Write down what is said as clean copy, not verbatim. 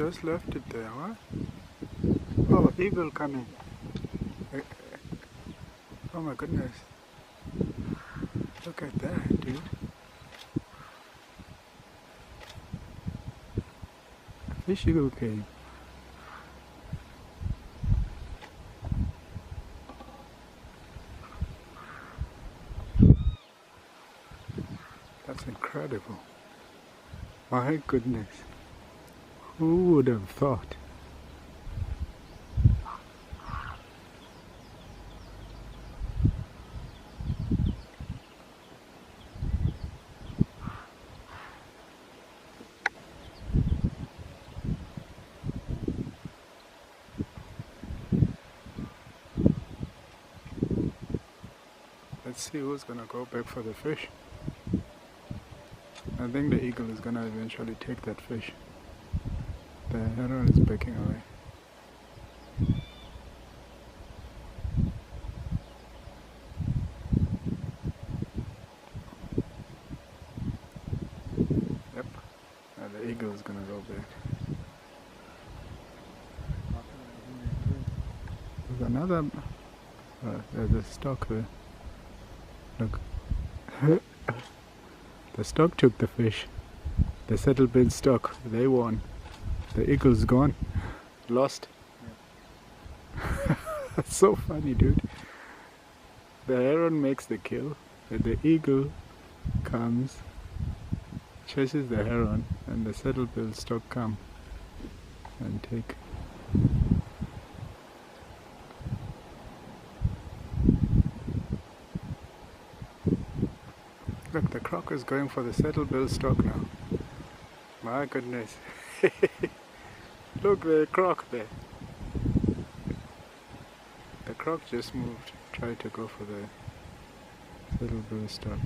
just left it there, what? Oh, eagle coming. Oh my goodness. Look at that, dude. A fish eagle came. That's incredible. My goodness. Who would have thought? Let's see who's gonna go back for the fish. I think the eagle is gonna eventually take that fish. The heron is backing away. Yep, and the eagle is gonna go back. There's another, there's a stock there. Look. The stock took the fish. The settled-bill stock, they won. The eagle's gone. Lost. Yeah. That's so funny, dude. The heron makes the kill, and the eagle comes, chases the heron, and the settled-bill stock come and take. Look, the croc is going for the settled-bill stock now. My goodness. Look, the croc there. The croc just moved, tried to go for the settled-bill stock.